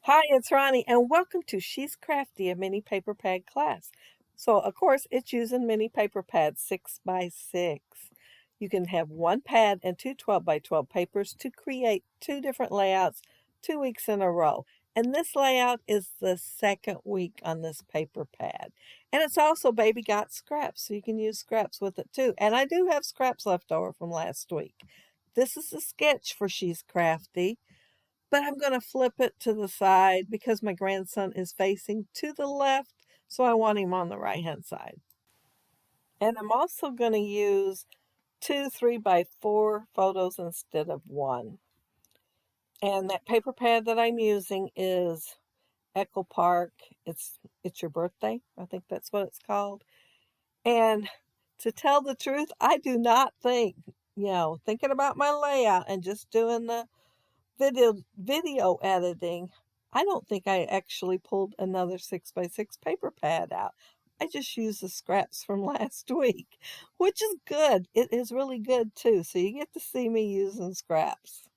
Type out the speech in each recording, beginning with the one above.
Hi, it's Ronnie, and welcome to She's Crafty, a mini paper pad class. So, of course, it's using mini paper pads 6 by 6. You can have one pad and two 12 by 12 papers to create two different layouts 2 weeks in a row. And this layout is the second week on this paper pad. And it's also Baby Got Scraps, so you can use scraps with it too. And I do have scraps left over from last week. This is a sketch for She's Crafty. But I'm going to flip it to the side because my grandson is facing to the left, so I want him on the right-hand side. And I'm also going to use two 3 by 4 photos instead of one. And that paper pad that I'm using is Echo Park. It's Your Birthday. I think that's what it's called. And to tell the truth, I do not think, thinking about my layout and just doing the video editing, I don't think I actually pulled another 6 by 6 paper pad out. I just used the scraps from last week, which is good. It is really good too. So you get to see me using scraps.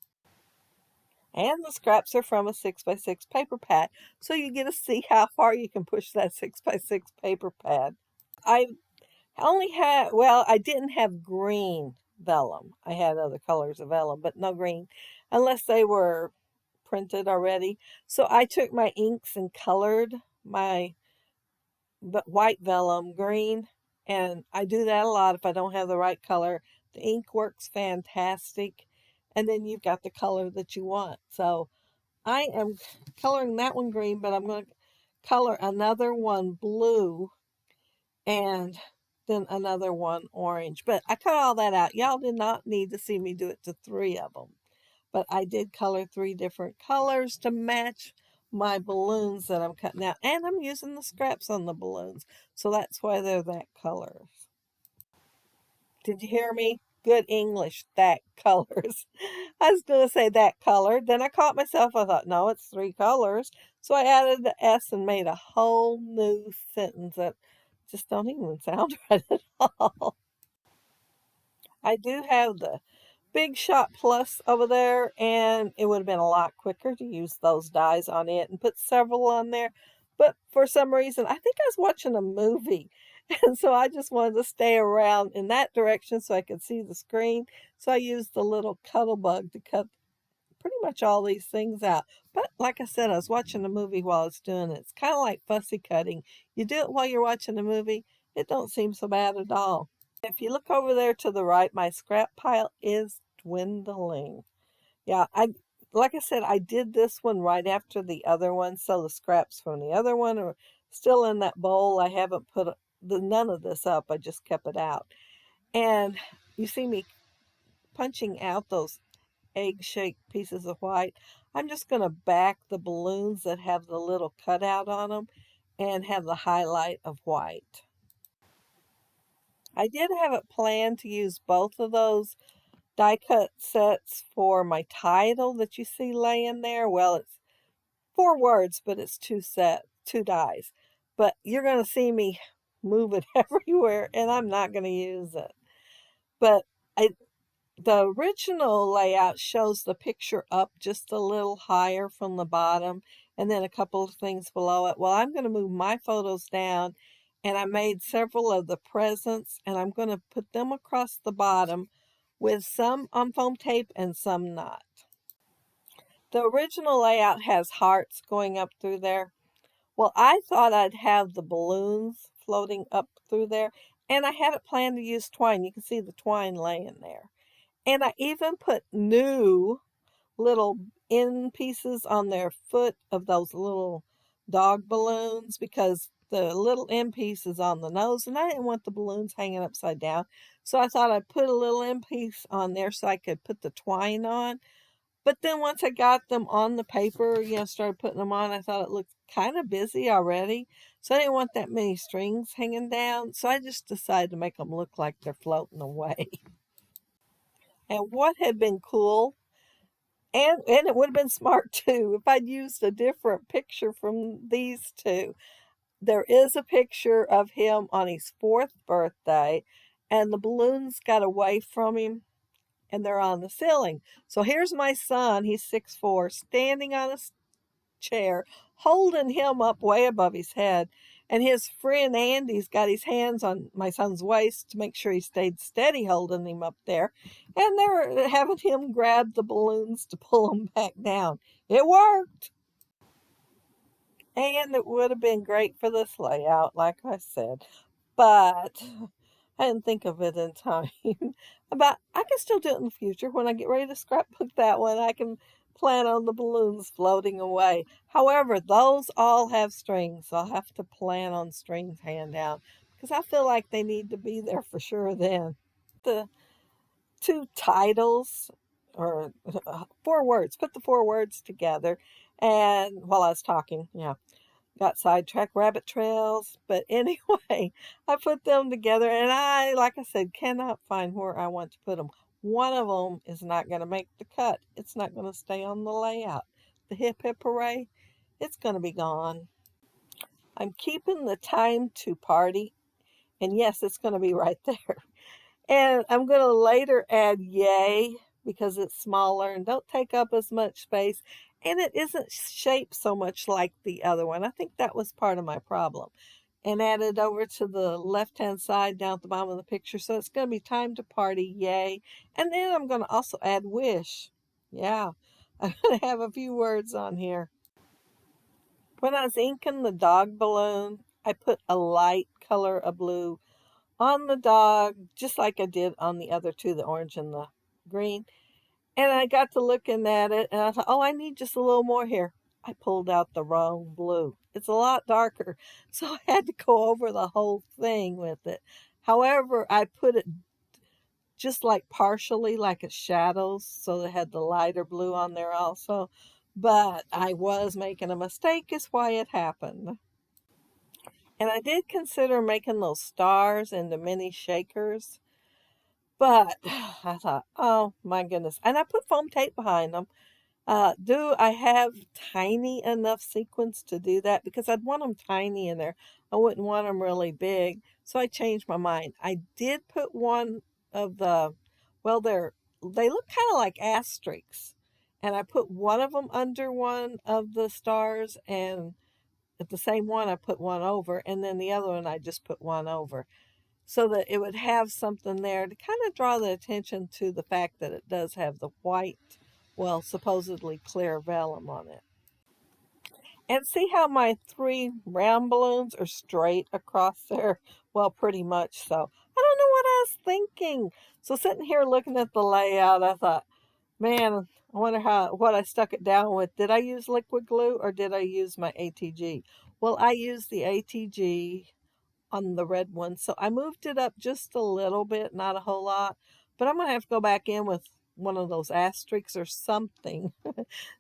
And the scraps are from a 6 by 6 paper pad. So you get to see how far you can push that 6 by 6 paper pad. I I didn't have green vellum. I had other colors of vellum, but no green, unless they were printed already. So I took my inks and colored my white vellum green, and I do that a lot if I don't have the right color. The ink works fantastic, and then you've got the color that you want. So I am coloring that one green, but I'm going to color another one blue and then another one orange. But I cut all that out. Y'all did not need to see me do it to 3 of them. But I did color 3 different colors to match my balloons that I'm cutting out. And I'm using the scraps on the balloons. So that's why they're that color. Did you hear me? Good English, that colors. I was going to say that color. Then I caught myself. I thought, no, it's 3 colors. So I added the S and made a whole new sentence that just don't even sound right at all. I do have the Big Shot Plus over there, and it would have been a lot quicker to use those dies on it and put several on there. But for some reason, I think I was watching a movie, and so I just wanted to stay around in that direction so I could see the screen. So I used the little cuddle bug to cut pretty much all these things out. But like I said, I was watching a movie while I was doing it. It's kind of like fussy cutting. You do it while you're watching a movie, it don't seem so bad at all. If you look over there to the right, my scrap pile is dwindling. Yeah, like I said, I did this one right after the other one, so the scraps from the other one are still in that bowl. I haven't put none of this up. I just kept it out. And you see me punching out those egg-shaped pieces of white. I'm just going to back the balloons that have the little cutout on them and have the highlight of white. I did have it planned to use both of those die cut sets for my title that you see laying there. Well, it's 4 words, but it's 2 dies. But you're going to see me move it everywhere, and I'm not going to use it. But the original layout shows the picture up just a little higher from the bottom, and then a couple of things below it. Well, I'm going to move my photos down, and I made several of the presents, and I'm going to put them across the bottom with some on foam tape and some not. The original layout has hearts going up through there. Well, I thought I'd have the balloons floating up through there, and I had it planned to use twine. You can see the twine laying there. And I even put new little end pieces on their foot of those little dog balloons because the little end piece is on the nose, and I didn't want the balloons hanging upside down. So I thought I'd put a little end piece on there so I could put the twine on. But then once I got them on the paper, started putting them on, I thought it looked kind of busy already. So I didn't want that many strings hanging down. So I just decided to make them look like they're floating away. And what had been cool, and it would have been smart too, if I'd used a different picture from these two. There is a picture of him on his 4th birthday, and the balloons got away from him, and they're on the ceiling. So here's my son, he's 6'4", standing on a chair, holding him up way above his head. And his friend Andy's got his hands on my son's waist to make sure he stayed steady holding him up there. And they were having him grab the balloons to pull him back down. It worked. And it would have been great for this layout, like I said. But I didn't think of it in time. But I can still do it in the future. When I get ready to scrapbook that one, I can plan on the balloons floating away. However, those all have strings. So I'll have to plan on strings hand out because I feel like they need to be there for sure then. The two titles or 4 words, put the 4 words together. And while I was talking, got sidetracked, rabbit trails. But anyway, I put them together and I, like I said, cannot find where I want to put them. One of them is not going to make the cut. It's not going to stay on the layout. The hip hip hooray, it's going to be gone. I'm keeping the time to party. And yes, it's going to be right there. And I'm going to later add yay because it's smaller and don't take up as much space. And it isn't shaped so much like the other one. I think that was part of my problem. And add it over to the left-hand side down at the bottom of the picture. So it's going to be time to party, yay. And then I'm going to also add wish. Yeah, I'm going to have a few words on here. When I was inking the dog balloon, I put a light color of blue on the dog, just like I did on the other two, the orange and the green. And I got to looking at it, and I thought, oh, I need just a little more here. I pulled out the wrong blue. It's a lot darker, so I had to go over the whole thing with it. However, I put it just like partially, like it's shadows, so they had the lighter blue on there also. But I was making a mistake, is why it happened. And I did consider making those stars into mini shakers. But I thought, oh my goodness. And I put foam tape behind them. Do I have tiny enough sequins to do that? Because I'd want them tiny in there. I wouldn't want them really big. So I changed my mind. I did put one of the, well, they look kind of like asterisks. And I put one of them under one of the stars, and at the same one I put one over, and then the other one I just put one over, so that it would have something there to kind of draw the attention to the fact that it does have the white, well, supposedly clear vellum on it. And see how my 3 round balloons are straight across there? Well, pretty much so. I don't know what I was thinking. So sitting here looking at the layout, I thought, man, I wonder what I stuck it down with. Did I use liquid glue or did I use my ATG? Well, I used the ATG on the red one. So I moved it up just a little bit, not a whole lot. But I'm going to have to go back in with one of those asterisks or something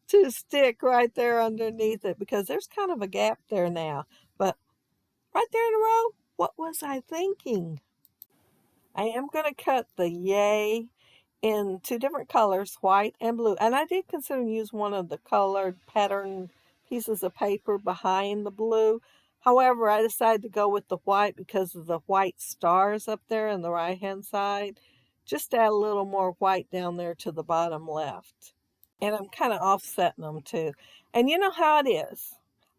to stick right there underneath it, because there's kind of a gap there now. But right there in a row, what was I thinking? I am going to cut the yay in 2 different colors, white and blue. And I did consider use one of the colored pattern pieces of paper behind the blue. However, I decided to go with the white because of the white stars up there on the right-hand side. Just add a little more white down there to the bottom left. And I'm kind of offsetting them too. And you know how it is.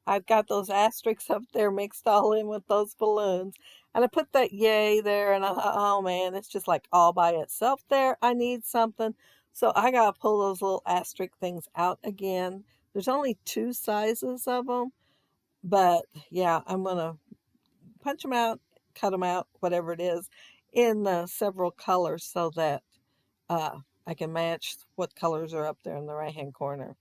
I've got those asterisks up there mixed all in with those balloons. And I put that yay there, and I thought, oh man, it's just like all by itself there. I need something. So I got to pull those little asterisk things out again. There's only 2 sizes of them. But yeah, I'm going to punch them out, cut them out, whatever it is, in several colors so that I can match what colors are up there in the right-hand corner.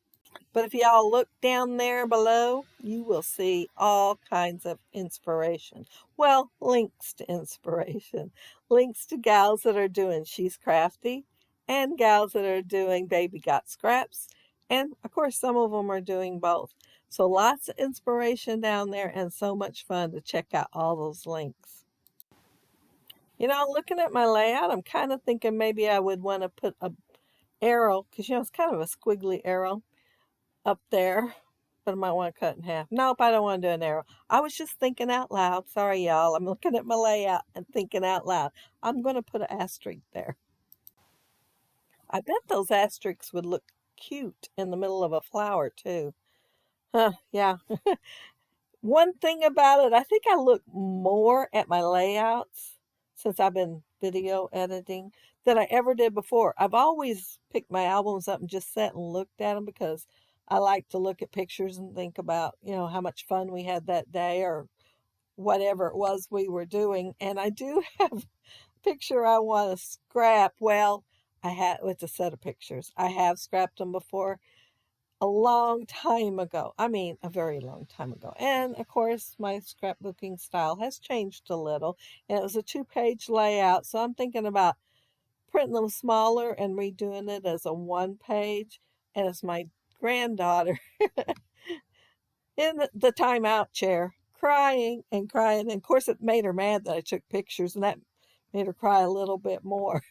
But if y'all look down there below, you will see all kinds of inspiration. Well, links to inspiration. Links to gals that are doing She's Crafty and gals that are doing Baby Got Scraps. And, of course, some of them are doing both. So lots of inspiration down there and so much fun to check out all those links. You know, looking at my layout, I'm kind of thinking maybe I would want to put a arrow, because, you know, it's kind of a squiggly arrow up there, but I might want to cut in half. Nope, I don't want to do an arrow. I was just thinking out loud. Sorry, y'all. I'm looking at my layout and thinking out loud. I'm going to put an asterisk there. I bet those asterisks would look cute in the middle of a flower, too. Yeah. One thing about it, I think I look more at my layouts since I've been video editing than I ever did before. I've always picked my albums up and just sat and looked at them because I like to look at pictures and think about, how much fun we had that day or whatever it was we were doing. And I do have a picture I want to scrap. Well, it's a set of pictures. I have scrapped them before a long time ago. I mean, a very long time ago. And of course, my scrapbooking style has changed a little. And it was a 2-page layout. So I'm thinking about printing them smaller and redoing it as a 1-page. And it's my granddaughter in the timeout chair, crying and crying. And of course, it made her mad that I took pictures, and that made her cry a little bit more.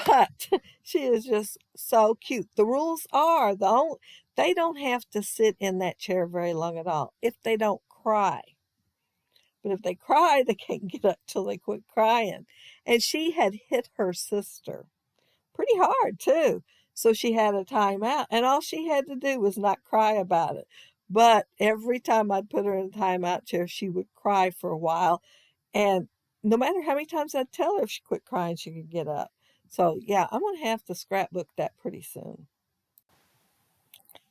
But she is just so cute. The rules are they don't have to sit in that chair very long at all if they don't cry. But if they cry, they can't get up till they quit crying. And she had hit her sister pretty hard too. So she had a timeout, and all she had to do was not cry about it. But every time I'd put her in a timeout chair, she would cry for a while. And no matter how many times I'd tell her if she quit crying, she could get up. So yeah, I'm going to have to scrapbook that pretty soon.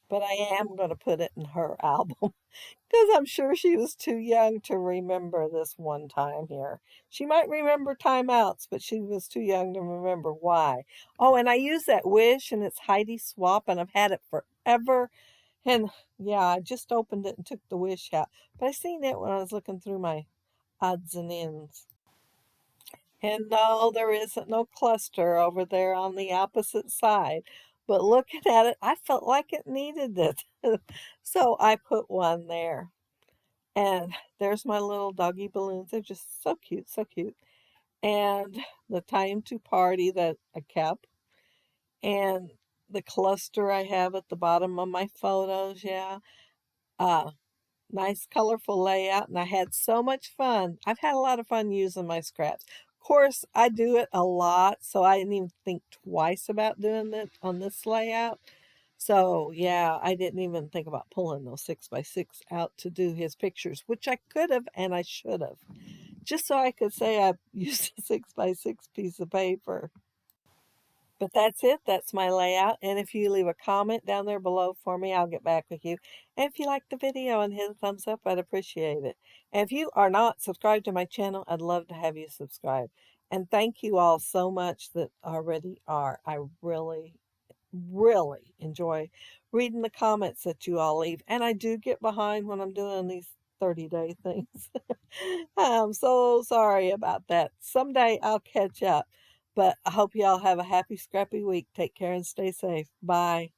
But I am going to put it in her album because I'm sure she was too young to remember this one time here. She might remember timeouts, but she was too young to remember why. Oh, and I use that Wish, and it's Heidi Swap, and I've had it forever. And yeah, I just opened it and took the Wish out. But I seen it when I was looking through my odds and ends. And no, there isn't no cluster over there on the opposite side. But looking at it, I felt like it needed it. So I put one there. And there's my little doggy balloons. They're just so cute, so cute. And the time to party that I kept. And the cluster I have at the bottom of my photos, yeah. Uh, Nice colorful layout, and I had so much fun. I've had a lot of fun using my scraps. Of course, I do it a lot, so I didn't even think twice about doing it on this layout. So yeah, I didn't even think about pulling those 6x6 out to do his pictures, which I could have and I should have, just so I could say I used a 6x6 piece of paper. But that's it. That's my layout. And if you leave a comment down there below for me, I'll get back with you. And if you like the video and hit a thumbs up, I'd appreciate it. And if you are not subscribed to my channel, I'd love to have you subscribe. And thank you all so much that already are. I really, really enjoy reading the comments that you all leave. And I do get behind when I'm doing these 30-day things. I'm so sorry about that. Someday I'll catch up. But I hope y'all have a happy, scrappy week. Take care and stay safe. Bye.